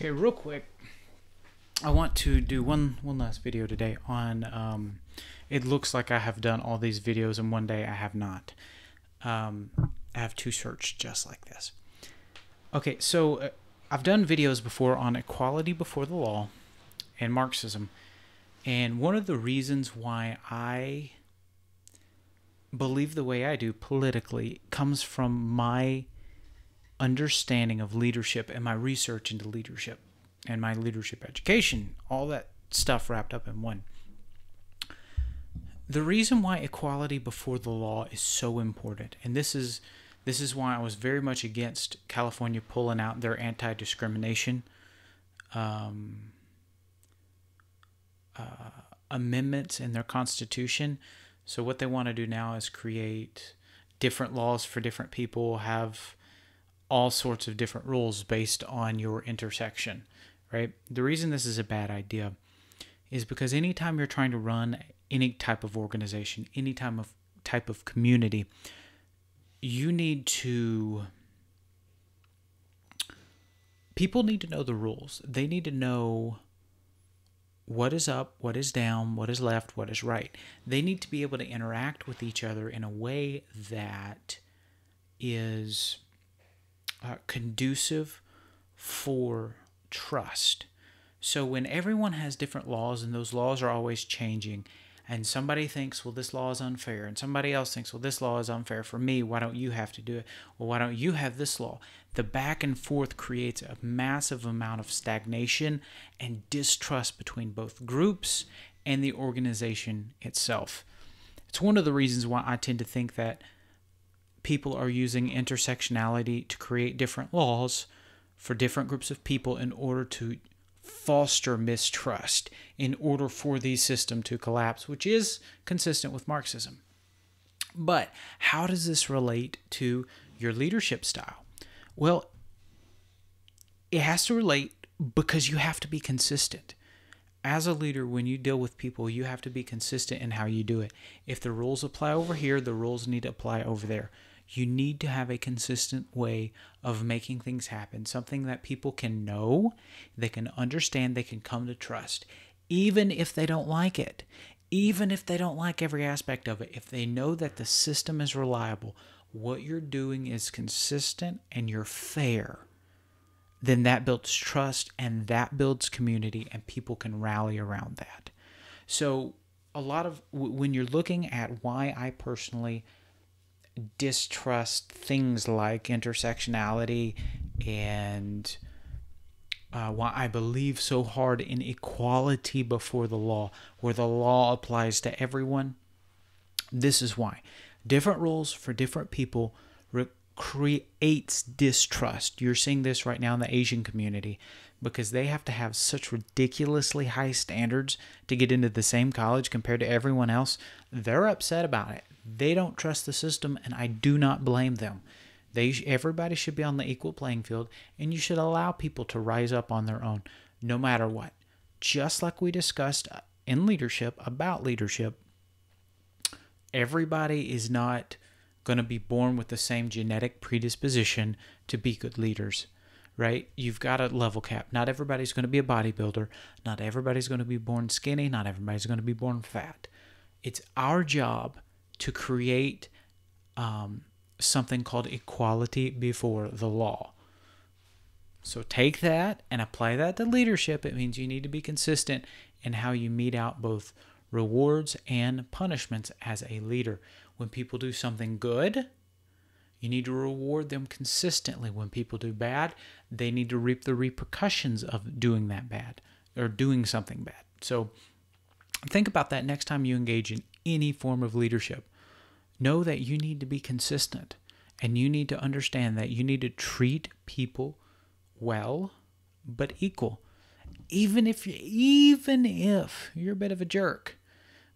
Okay, real quick, I want to do one last video today on. It looks like I have done all these videos in one day. I have not. I have two shirts just like this. Okay, so I've done videos before on equality before the law and Marxism, and one of the reasons why I believe the way I do politically comes from my understanding of leadership and my research into leadership and my leadership education, all that stuff wrapped up in one. The reason why equality before the law is so important, and this is why I was very much against California pulling out their anti-discrimination um, amendments in their constitution. So what they want to do now is create different laws for different people, have all sorts of different rules based on your intersection, right? The reason this is a bad idea is because anytime you're trying to run any type of organization, any type of community, you need to people need to know the rules. They need to know what is up, what is down, what is left, what is right. They need to be able to interact with each other in a way that is conducive for trust. So when everyone has different laws and those laws are always changing, and somebody thinks, well, this law is unfair, and somebody else thinks, well, this law is unfair for me, why don't you have to do it? Well, why don't you have this law? The back and forth creates a massive amount of stagnation and distrust between both groups and the organization itself. It's one of the reasons why I tend to think that people are using intersectionality to create different laws for different groups of people in order to foster mistrust, in order for the system to collapse, which is consistent with Marxism. But how does this relate to your leadership style? Well, it has to relate because you have to be consistent. As a leader, when you deal with people, you have to be consistent in how you do it. If the rules apply over here, the rules need to apply over there. You need to have a consistent way of making things happen, something that people can know, they can understand, they can come to trust, even if they don't like it, even if they don't like every aspect of it. If they know that the system is reliable, what you're doing is consistent and you're fair, then that builds trust and that builds community, and people can rally around that. So a lot of when you're looking at why I personally distrust things like intersectionality and why I believe so hard in equality before the law, where the law applies to everyone, this is why. Different rules for different people creates distrust. You're seeing this right now in the Asian community because they have to have such ridiculously high standards to get into the same college compared to everyone else. They're upset about it. They don't trust the system, and I do not blame them. Everybody should be on the equal playing field, and you should allow people to rise up on their own, no matter what. Just like we discussed in leadership, about leadership, everybody is not going to be born with the same genetic predisposition to be good leaders, right? You've got a level cap. Not everybody's going to be a bodybuilder. Not everybody's going to be born skinny. Not everybody's going to be born fat. It's our job to create something called equality before the law. So take that and apply that to leadership. It means you need to be consistent in how you mete out both rewards and punishments as a leader. When people do something good, you need to reward them consistently. When people do bad, they need to reap the repercussions of doing that bad or doing something bad. So think about that next time you engage in any form of leadership. Know that you need to be consistent, and you need to understand that you need to treat people well but equal. Even if you're a bit of a jerk.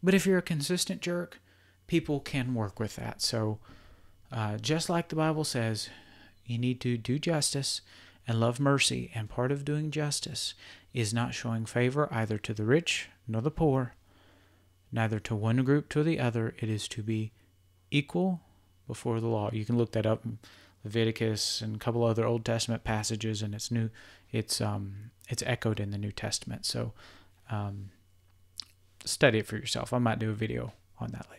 But if you're a consistent jerk, people can work with that. So just like the Bible says, you need to do justice and love mercy. And part of doing justice is not showing favor either to the rich nor the poor, neither to one group to the other. It is to be equal before the law. You can look that up in Leviticus and a couple other Old Testament passages, and it's it's echoed in the New Testament. So study it for yourself. I might do a video on that later.